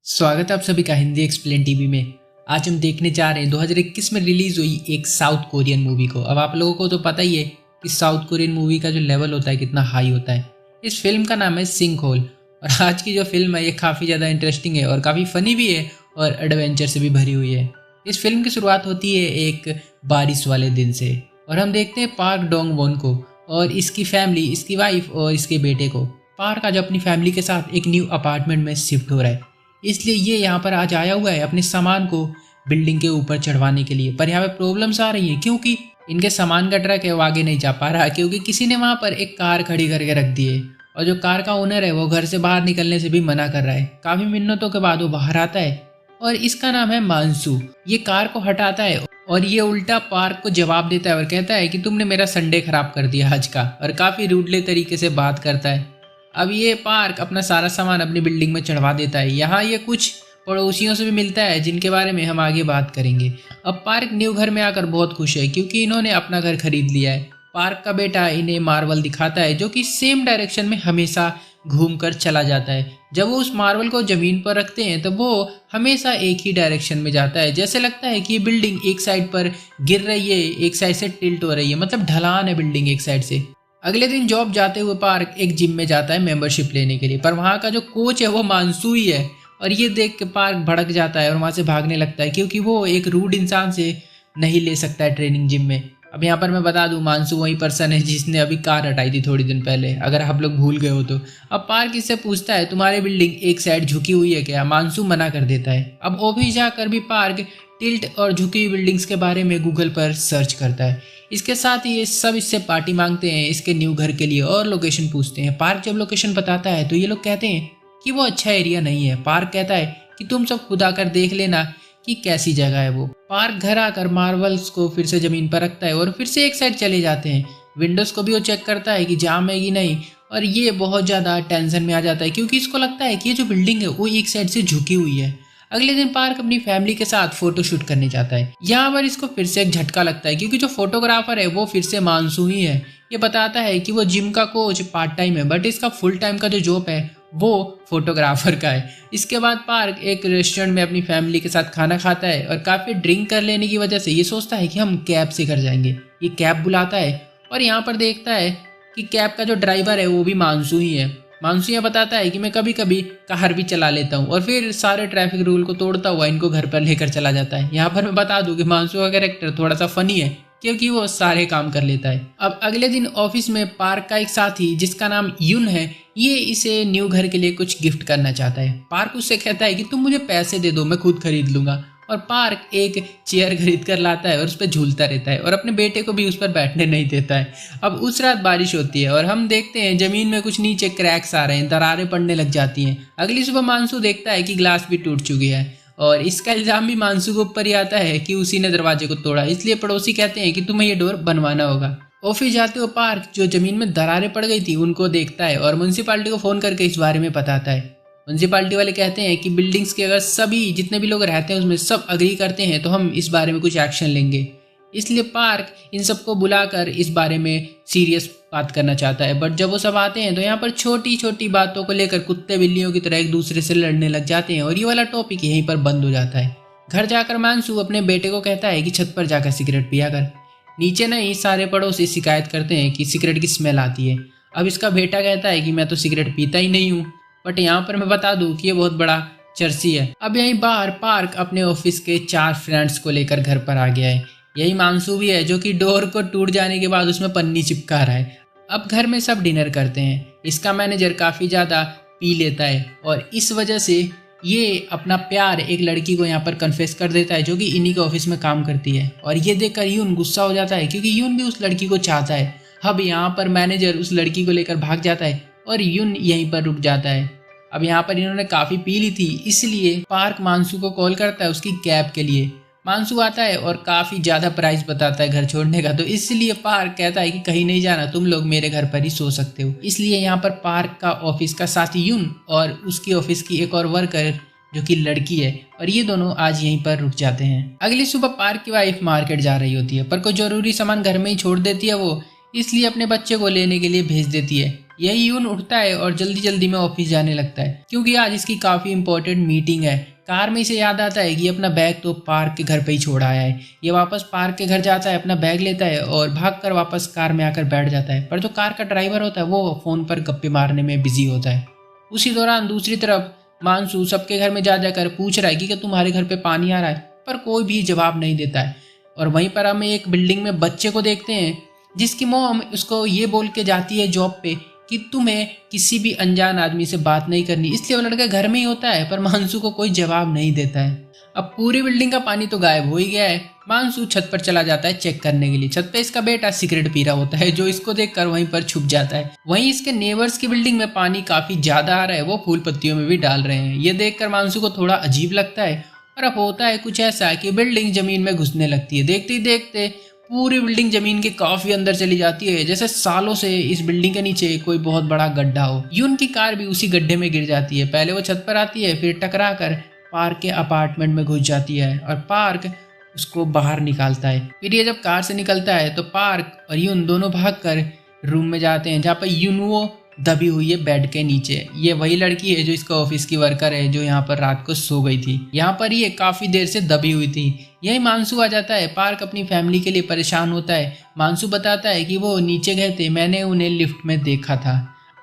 स्वागत है आप सभी का हिंदी एक्सप्लेन टीवी में। आज हम देखने जा रहे हैं 2021 में रिलीज हुई एक साउथ कोरियन मूवी को। अब आप लोगों को तो पता ही है कि साउथ कोरियन मूवी का जो लेवल होता है कितना हाई होता है। इस फिल्म का नाम है सिंक होल और आज की जो फिल्म है ये काफ़ी ज़्यादा इंटरेस्टिंग है और काफ़ी फनी भी है और एडवेंचर से भी भरी हुई है। इस फिल्म की शुरुआत होती है एक बारिश वाले दिन से और हम देखते हैं पार्क डोंग वॉन को और इसकी फैमिली, इसकी वाइफ और इसके बेटे को। पार्क आज अपनी फैमिली के साथ एक न्यू अपार्टमेंट में शिफ्ट हो रहा है, इसलिए ये यहाँ पर आज आया हुआ है अपने सामान को बिल्डिंग के ऊपर चढ़वाने के लिए। पर यहाँ पे प्रॉब्लम्स आ रही है क्योंकि इनके सामान का ट्रक है वो आगे नहीं जा पा रहा क्योंकि किसी ने वहाँ पर एक कार खड़ी करके रख दी है और जो कार का ओनर है वो घर से बाहर निकलने से भी मना कर रहा है। काफ़ी मिन्नतों के बाद वो बाहर आता है और इसका नाम है मानसू। ये कार को हटाता है और ये उल्टा पार्क को जवाब देता है और कहता है कि तुमने मेरा संडे खराब कर दिया आज का, और काफ़ी रूडले तरीके से बात करता है। अब ये पार्क अपना सारा सामान अपनी बिल्डिंग में चढ़वा देता है। यहाँ ये कुछ पड़ोसियों से भी मिलता है जिनके बारे में हम आगे बात करेंगे। अब पार्क न्यू घर में आकर बहुत खुश है क्योंकि इन्होंने अपना घर खरीद लिया है। पार्क का बेटा इन्हें मार्वल दिखाता है जो कि सेम डायरेक्शन में हमेशा घूमकर चला जाता है। जब वो उस मार्वल को जमीन पर रखते हैं तो वो हमेशा एक ही डायरेक्शन में जाता है। जैसे लगता है कि ये बिल्डिंग एक साइड पर गिर रही है, एक साइड से टिल्ट हो रही है, मतलब ढलान है बिल्डिंग एक साइड से। अगले दिन जॉब जाते हुए पार्क एक जिम में जाता है मेंबरशिप लेने के लिए, पर वहाँ का जो कोच है वो मानसू ही है और ये देख के पार्क भड़क जाता है और वहाँ से भागने लगता है क्योंकि वो एक रूड इंसान से नहीं ले सकता है ट्रेनिंग जिम में। अब यहाँ पर मैं बता दूं मानसू वही पर्सन है जिसने अभी कार हटाई थी थोड़ी दिन पहले, अगर आप लोग भूल गए हो तो। अब पार्क इससे पूछता है तुम्हारी बिल्डिंग एक साइड झुकी हुई है क्या? मानसू मना कर देता है। अब ऑफिस जाकर भी पार्क टिल्ट और झुकी हुई बिल्डिंग्स के बारे में गूगल पर सर्च करता है। इसके साथ ही ये सब इससे पार्टी मांगते हैं इसके न्यू घर के लिए और लोकेशन पूछते हैं। पार्क जब लोकेशन बताता है तो ये लोग कहते हैं कि वो अच्छा एरिया नहीं है। पार्क कहता है कि तुम सब खुद आकर देख लेना कि कैसी जगह है वो। पार्क घर आकर मार्वल्स को फिर से जमीन पर रखता है और फिर से एक साइड चले जाते हैं। विंडोज को भी वो चेक करता है कि जाम है कि नहीं, और ये बहुत ज़्यादा टेंशन में आ जाता है क्योंकि इसको लगता है कि ये जो बिल्डिंग है वो एक साइड से झुकी हुई है। अगले दिन पार्क अपनी फैमिली के साथ फोटो शूट करने जाता है। यहाँ पर इसको फिर से एक झटका लगता है क्योंकि जो फोटोग्राफर है वो फिर से मानसू ही है। ये बताता है कि वो जिम का कोच पार्ट टाइम है बट इसका फुल टाइम का जो जॉब है वो फोटोग्राफर का है। इसके बाद पार्क एक रेस्टोरेंट में अपनी फैमिली के साथ खाना खाता है और काफ़ी ड्रिंक कर लेने की वजह से ये सोचता है कि हम कैब से घर जाएंगे। ये कैब बुलाता है और यहाँ पर देखता है कि कैब का जो ड्राइवर है वो भी मानसू ही है। मानसू यह बताता है कि मैं कभी कभी कार भी चला लेता हूँ और फिर सारे ट्रैफिक रूल को तोड़ता हुआ इनको घर पर लेकर चला जाता है। यहाँ पर मैं बता दूं कि मानसू का कैरेक्टर थोड़ा सा फनी है क्योंकि वो सारे काम कर लेता है। अब अगले दिन ऑफिस में पार्क का एक साथी जिसका नाम यून है, ये इसे न्यू घर के लिए कुछ गिफ्ट करना चाहता है। पार्क उससे कहता है कि तुम मुझे पैसे दे दो, मैं खुद खरीद लूंगा। और पार्क एक चेयर खरीद कर लाता है और उस पर झूलता रहता है और अपने बेटे को भी उस पर बैठने नहीं देता है। अब उस रात बारिश होती है और हम देखते हैं जमीन में कुछ नीचे क्रैक्स आ रहे हैं, दरारें पड़ने लग जाती हैं। अगली सुबह मानसू देखता है कि ग्लास भी टूट चुकी है और इसका इल्जाम भी मानसू के ऊपर ही आता है कि उसी ने दरवाजे को तोड़ा, इसलिए पड़ोसी कहते हैं कि तुम्हें ये डोर बनवाना होगा। ऑफिस जाते हुए पार्क जो जमीन में दरारें पड़ गई थी उनको देखता है और म्यूनसिपालिटी को फोन करके इस बारे में बताता है। म्यूनसिपालिटी वाले कहते हैं कि बिल्डिंग्स के अगर सभी जितने भी लोग रहते हैं उसमें सब अग्री करते हैं तो हम इस बारे में कुछ एक्शन लेंगे। इसलिए पार्क इन सबको बुलाकर इस बारे में सीरियस बात करना चाहता है। बट जब वो सब आते हैं तो यहाँ पर छोटी छोटी बातों को लेकर कुत्ते बिल्लियों की तरह एक दूसरे से लड़ने लग जाते हैं और ये वाला टॉपिक यहीं पर बंद हो जाता है। घर जाकर मानसू अपने बेटे को कहता है कि छत पर जाकर सिगरेट पिया कर। नीचे नहीं, सारे पड़ोसी शिकायत करते हैं कि सिगरेट की स्मेल आती है। अब इसका बेटा कहता है कि मैं तो सिगरेट पीता ही नहीं हूँ, बट यहाँ पर मैं बता दूं कि ये बहुत बड़ा चर्सी है। अब यहीं बाहर पार्क अपने ऑफिस के 4 फ्रेंड्स को लेकर घर पर आ गया है। यही मानसू भी है जो कि डोर को टूट जाने के बाद उसमें पन्नी चिपका रहा है। अब घर में सब डिनर करते हैं। इसका मैनेजर काफ़ी ज़्यादा पी लेता है और इस वजह से ये अपना प्यार एक लड़की को यहाँ पर कन्फेस कर देता है जो कि इन्हीं के ऑफिस में काम करती है। और ये देखकर यून गुस्सा हो जाता है क्योंकि यून भी उस लड़की को चाहता है। अब यहाँ पर मैनेजर उस लड़की को लेकर भाग जाता है और यून यहीं पर रुक जाता है। अब यहाँ पर इन्होंने काफ़ी पी ली थी, इसलिए पार्क मानसू को कॉल करता है उसकी कैब के लिए। मानसू आता है और काफ़ी ज़्यादा प्राइस बताता है घर छोड़ने का, तो इसलिए पार्क कहता है कि कहीं नहीं जाना, तुम लोग मेरे घर पर ही सो सकते हो। इसलिए यहाँ पर पार्क का ऑफिस का साथी यून और उसकी ऑफिस की एक और वर्कर जो कि लड़की है, और ये दोनों आज यहीं पर रुक जाते हैं। अगली सुबह पार्क की वाइफ मार्केट जा रही होती है पर कोई ज़रूरी सामान घर में ही छोड़ देती है वो, इसलिए अपने बच्चे को लेने के लिए भेज देती है। यही यून उठता है और जल्दी जल्दी में ऑफिस जाने लगता है क्योंकि आज इसकी काफ़ी इंपॉर्टेंट मीटिंग है। कार में इसे याद आता है कि अपना बैग तो पार्क के घर पे ही छोड़ आया है। ये वापस पार्क के घर जाता है, अपना बैग लेता है और भागकर वापस कार में आकर बैठ जाता है। पर जो कार का ड्राइवर होता है वो फ़ोन पर गप्पे मारने में बिजी होता है। उसी दौरान दूसरी तरफ मानसू सबके घर में जा जाकर पूछ रहा है कि क्या तुम्हारे घर पे पानी आ रहा है, पर कोई भी जवाब नहीं देता है। और वहीं पर हम एक बिल्डिंग में बच्चे को देखते हैं जिसकी मॉम उसको ये बोल के जाती है जॉब पे कि तुम्हें किसी भी अनजान आदमी से बात नहीं करनी, इसलिए वो लड़का घर में ही होता है। पर मानसू को कोई जवाब नहीं देता है। अब पूरी बिल्डिंग का पानी तो गायब हो ही गया है। मानसू छत पर चला जाता है चेक करने के लिए। छत पे इसका बेटा सिगरेट पी रहा होता है जो इसको देखकर वहीं पर छुप जाता है। वहीं इसके नेबर्स की बिल्डिंग में पानी काफी ज्यादा आ रहा है, वो फूल पत्तियों में भी डाल रहे हैं। ये देखकर मानसू को थोड़ा अजीब लगता है और अब होता है कुछ ऐसा कि बिल्डिंग जमीन में घुसने लगती है। देखते ही देखते पूरी बिल्डिंग जमीन के काफी अंदर चली जाती है, जैसे सालों से इस बिल्डिंग के नीचे कोई बहुत बड़ा गड्ढा हो। यून की कार भी उसी गड्ढे में गिर जाती है। पहले वो छत पर आती है, फिर टकरा कर पार्क के अपार्टमेंट में घुस जाती है और पार्क उसको बाहर निकालता है। फिर ये जब कार से निकलता है तो पार्क और यून दोनों भागकर रूम में जाते हैं जहाँ पर यूनुओ दबी हुई है बेड के नीचे। ये वही लड़की है जो इसका ऑफिस की वर्कर है जो यहाँ पर रात को सो गई थी। यहाँ पर ये काफी देर से दबी हुई थी। यही मानसू आ जाता है। पार्क अपनी फैमिली के लिए परेशान होता है। मानसू बताता है कि वो नीचे गए थे, मैंने उन्हें लिफ्ट में देखा था।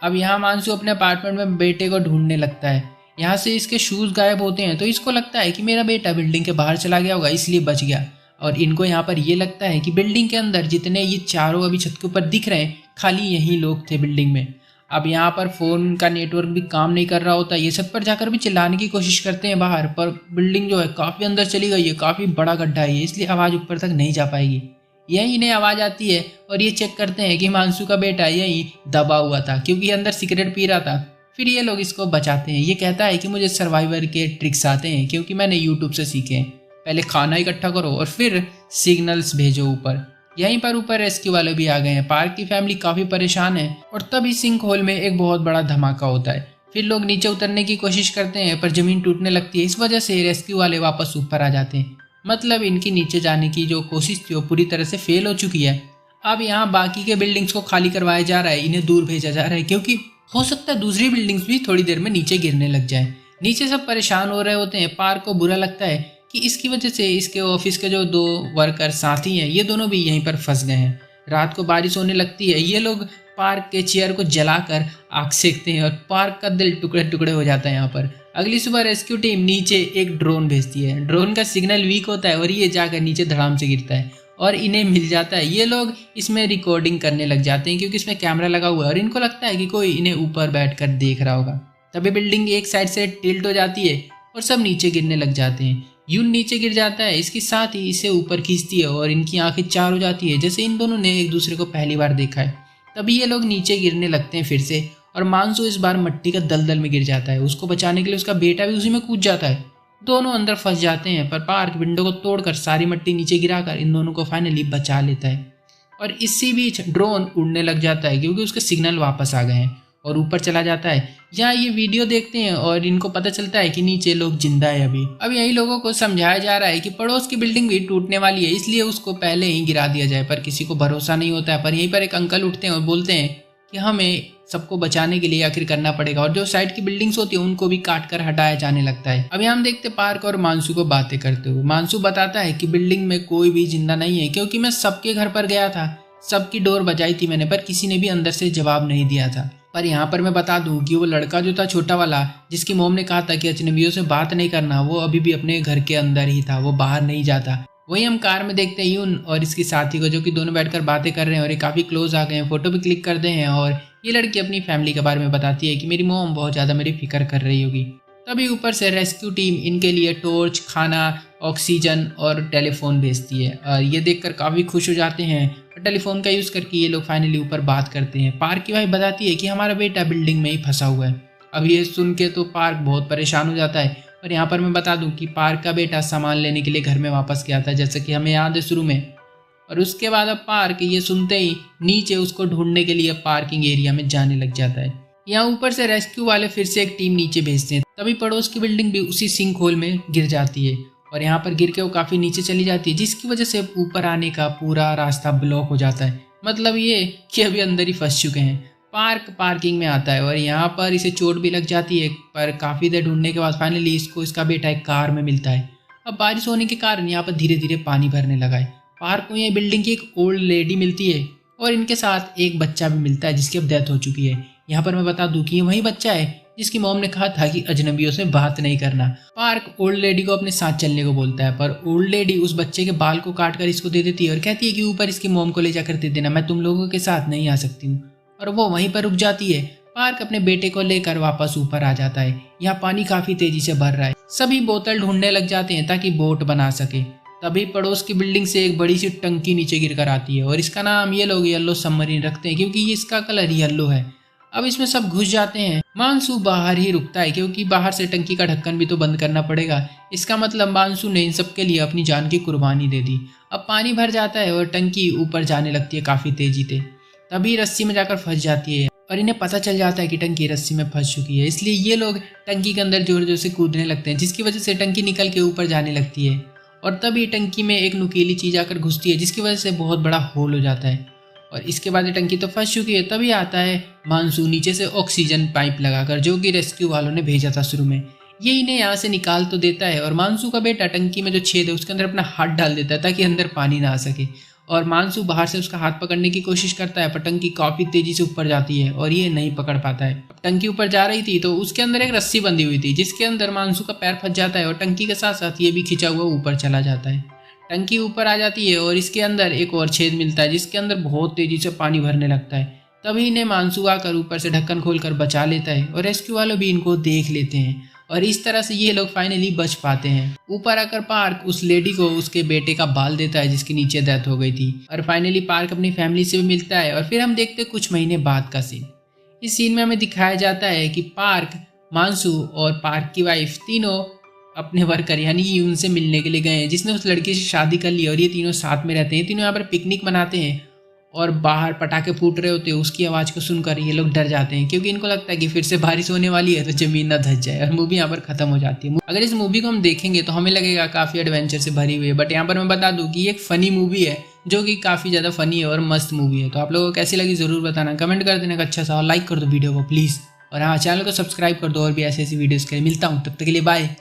अब यहाँ मानसू अपने अपार्टमेंट में बेटे को ढूंढने लगता है। यहाँ से इसके शूज गायब होते हैं तो इसको लगता है कि मेरा बेटा बिल्डिंग के बाहर चला गया होगा इसलिए बच गया। और इनको यहाँ पर ये लगता है कि बिल्डिंग के अंदर जितने ये चारों अभी छत के ऊपर दिख रहे हैं खाली यही लोग थे बिल्डिंग में। अब यहाँ पर फ़ोन का नेटवर्क भी काम नहीं कर रहा होता। ये छत पर जाकर भी चिल्लाने की कोशिश करते हैं बाहर, पर बिल्डिंग जो है काफ़ी अंदर चली गई है, काफ़ी बड़ा गड्ढा है इसलिए आवाज़ ऊपर तक नहीं जा पाएगी। यही इन्हें आवाज़ आती है और ये चेक करते हैं कि मानसू का बेटा यही दबा हुआ था क्योंकि अंदर सिगरेट पी रहा था। फिर ये लोग इसको बचाते हैं। ये कहता है कि मुझे सर्वाइवर के ट्रिक्स आते हैं क्योंकि मैंने यूट्यूब से सीखे हैं। पहले खाना इकट्ठा करो और फिर सिग्नल्स भेजो ऊपर। यहीं पर ऊपर रेस्क्यू वाले भी आ गए हैं। पार्क की फैमिली काफ़ी परेशान है और तभी सिंक होल में एक बहुत बड़ा धमाका होता है। फिर लोग नीचे उतरने की कोशिश करते हैं पर ज़मीन टूटने लगती है। इस वजह से रेस्क्यू वाले वापस ऊपर आ जाते हैं। मतलब इनकी नीचे जाने की जो कोशिश थी वो पूरी तरह से फेल हो चुकी है। अब यहाँ बाकी के बिल्डिंग्स को खाली करवाया जा रहा है, इन्हें दूर भेजा जा रहा है क्योंकि हो सकता है दूसरी बिल्डिंग्स भी थोड़ी देर में नीचे गिरने लग जाए। नीचे सब परेशान हो रहे होते हैं। पार्क को बुरा लगता है कि इसकी वजह से इसके ऑफिस के जो 2 वर्कर साथी हैं ये दोनों भी यहीं पर फंस गए हैं। रात को बारिश होने लगती है। ये लोग पार्क के चेयर को जलाकर आग सेकते हैं और पार्क का दिल टुकड़े टुकड़े हो जाता है यहाँ पर। अगली सुबह रेस्क्यू टीम नीचे एक ड्रोन भेजती है। ड्रोन का सिग्नल वीक होता है और ये जाकर नीचे धड़ाम से गिरता है और इन्हें मिल जाता है। ये लोग इसमें रिकॉर्डिंग करने लग जाते हैं क्योंकि इसमें कैमरा लगा हुआ है और इनको लगता है कि कोई इन्हें ऊपर बैठकर देख रहा होगा। तभी बिल्डिंग एक साइड से टिल्ट हो जाती है और सब नीचे गिरने लग जाते हैं। यून नीचे गिर जाता है, इसके साथ ही इसे ऊपर खींचती है और इनकी आंखें चार हो जाती है जैसे इन दोनों ने एक दूसरे को पहली बार देखा है। तभी ये लोग नीचे गिरने लगते हैं फिर से और मानसू इस बार मिट्टी का दलदल में गिर जाता है। उसको बचाने के लिए उसका बेटा भी उसी में कूद जाता है। दोनों अंदर फंस जाते हैं पर पार्क विंडो को तोड़कर सारी मिट्टी नीचे गिराकर इन दोनों को फाइनली बचा लेता है। और इसी बीच ड्रोन उड़ने लग जाता है क्योंकि उसके सिग्नल वापस आ गए हैं और ऊपर चला जाता है। यहाँ ये वीडियो देखते हैं और इनको पता चलता है कि नीचे लोग जिंदा है अभी। अब यही लोगों को समझाया जा रहा है कि पड़ोस की बिल्डिंग भी टूटने वाली है इसलिए उसको पहले ही गिरा दिया जाए, पर किसी को भरोसा नहीं होता है। पर यहीं पर एक अंकल उठते हैं और बोलते हैं कि हमें सबको बचाने के लिए आखिर करना पड़ेगा और जो साइड की बिल्डिंग्स होती है उनको भी काट कर हटाया जाने लगता है। अभी हम देखते पार्क और मानसू को बातें करते हुए। मानसू बताता है कि बिल्डिंग में कोई भी जिंदा नहीं है क्योंकि मैं सबके घर पर गया था, सबकी डोर बजाई थी मैंने, पर किसी ने भी अंदर से जवाब नहीं दिया था। पर यहाँ पर मैं बता दूं कि वो लड़का जो था छोटा वाला जिसकी मोम ने कहा था कि अजनबियों से बात नहीं करना, वो अभी भी अपने घर के अंदर ही था, वो बाहर नहीं जाता। वही हम कार में देखते हैं यून और इसकी साथी को जो कि दोनों बैठकर बातें कर रहे हैं और ये काफ़ी क्लोज आ गए हैं। फोटो भी क्लिक करते हैं और ये लड़की अपनी फैमिली के बारे में बताती है कि मेरी मोम बहुत ज़्यादा मेरी फिक्र कर रही होगी। तभी ऊपर से रेस्क्यू टीम इनके लिए टॉर्च, खाना, ऑक्सीजन और टेलीफोन भेजती है और ये देखकर काफ़ी खुश हो जाते हैं। और टेलीफोन का यूज़ करके ये लोग फाइनली ऊपर बात करते हैं। पार्क की वाइफ बताती है कि हमारा बेटा बिल्डिंग में ही फंसा हुआ है। अब ये सुन के तो पार्क बहुत परेशान हो जाता है। और यहाँ पर मैं बता दूं कि पार्क का बेटा सामान लेने के लिए घर में वापस गया था जैसे कि हमें याद है शुरू में। और उसके बाद अब पार्क ये सुनते ही नीचे उसको ढूंढने के लिए पार्किंग एरिया में जाने लग जाता है। यहाँ ऊपर से रेस्क्यू वाले फिर से एक टीम नीचे भेजते हैं। तभी पड़ोस की बिल्डिंग भी उसी सिंक होल में गिर जाती है और यहाँ पर गिर के वो काफ़ी नीचे चली जाती है जिसकी वजह से ऊपर आने का पूरा रास्ता ब्लॉक हो जाता है। मतलब ये कि अभी अंदर ही फंस चुके हैं। पार्क पार्किंग में आता है और यहाँ पर इसे चोट भी लग जाती है, पर काफ़ी देर ढूंढने के बाद फाइनली इसको इसका बेटा एक कार में मिलता है। अब बारिश होने के कारण यहाँ पर धीरे धीरे पानी भरने लगा है। पार्क में बिल्डिंग की एक ओल्ड लेडी मिलती है और इनके साथ एक बच्चा भी मिलता है जिसकी अब डेथ हो चुकी है। यहाँ पर मैं बता दूं कि ये वही बच्चा है जिसकी मॉम ने कहा था कि अजनबियों से बात नहीं करना। पार्क ओल्ड लेडी को अपने साथ चलने को बोलता है, पर ओल्ड लेडी उस बच्चे के बाल को काट कर इसको दे देती है और कहती है कि ऊपर इसकी मॉम को ले जाकर दे देना, मैं तुम लोगों के साथ नहीं आ सकती हूँ। और वो वहीं पर रुक जाती है। पार्क अपने बेटे को लेकर वापस ऊपर आ जाता है। यहाँ पानी काफी तेजी से भर रहा है। सभी बोतल ढूंढने लग जाते हैं ताकि बोट बना सके। तभी पड़ोस की बिल्डिंग से एक बड़ी सी टंकी नीचे गिरकर आती है और इसका नाम ये लोग येलो सबमरीन रखते हैं क्योंकि इसका कलर येलो है। अब इसमें सब घुस जाते हैं। मानसू बाहर ही रुकता है क्योंकि बाहर से टंकी का ढक्कन भी तो बंद करना पड़ेगा। इसका मतलब मानसू ने इन सब के लिए अपनी जान की कुर्बानी दे दी। अब पानी भर जाता है और टंकी ऊपर जाने लगती है काफी तेजी से। तभी रस्सी में जाकर फंस जाती है और इन्हें पता चल जाता है कि टंकी रस्सी में फंस चुकी है। इसलिए ये लोग टंकी के अंदर जोर जोर से कूदने लगते हैं जिसकी वजह से टंकी निकल के ऊपर जाने लगती है। और तभी टंकी में एक नुकीली चीज आकर घुसती है जिसकी वजह से बहुत बड़ा होल हो जाता है। और इसके बाद टंकी तो फंस चुकी है। तभी आता है मानसू नीचे से ऑक्सीजन पाइप लगाकर, जो कि रेस्क्यू वालों ने भेजा था शुरू में। ये इन्हें यहाँ से निकाल तो देता है और मानसू का बेटा टंकी में जो छेद है उसके अंदर अपना हाथ डाल देता है ताकि अंदर पानी ना आ सके। और मानसू बाहर से उसका हाथ पकड़ने की कोशिश करता है पर टंकी काफी तेजी से ऊपर जाती है और ये नहीं पकड़ पाता है। टंकी ऊपर जा रही थी तो उसके अंदर एक रस्सी बंधी हुई थी जिसके अंदर मानसू का पैर फंस जाता है और टंकी के साथ साथ ये भी खिंचा हुआ ऊपर चला जाता है। टंकी ऊपर आ जाती है और इसके अंदर एक और छेद मिलता है जिसके अंदर बहुत तेजी से पानी भरने लगता है। तभी इन्हें मानसू आकर ऊपर से ढक्कन खोलकर बचा लेता है और रेस्क्यू वाले भी इनको देख लेते हैं और इस तरह से ये लोग फाइनली बच पाते हैं। ऊपर आकर पार्क उस लेडी को उसके बेटे का बाल देता है जिसके नीचे डेथ हो गई थी और फाइनली पार्क अपनी फैमिली से भी मिलता है। और फिर हम देखते हैं कुछ महीने बाद का सीन। इस सीन में हमें दिखाया जाता है कि पार्क, मानसू और पार्क की वाइफ तीनों अपने वर्कर यानी कि उनसे मिलने के लिए गए हैं जिसने उस लड़की से शादी कर ली और ये तीनों साथ में रहते हैं। तीनों यहाँ पर पिकनिक मनाते हैं और बाहर पटाखे फूट रहे होते हैं। उसकी आवाज़ को सुनकर ये लोग डर जाते हैं क्योंकि इनको लगता है कि फिर से बारिश होने वाली है तो ज़मीन ना धंस जाए और मूवी यहाँ पर ख़त्म हो जाती है। अगर इस मूवी को हम देखेंगे तो हमें लगेगा काफ़ी एडवेंचर से भरी हुई है, बट यहाँ पर मैं बता दूँ कि ये एक फ़नी मूवी है जो कि काफ़ी ज़्यादा फ़नी है और मस्त मूवी है। तो आप लोगों को कैसी लगी ज़रूर बताना, कमेंट कर देना अच्छा सा और लाइक कर दो वीडियो को प्लीज़। और हाँ, चैनल को सब्सक्राइब कर दो और भी ऐसी ऐसी वीडियोज़ के लिए। मिलता हूँ, तब तक के लिए बाय।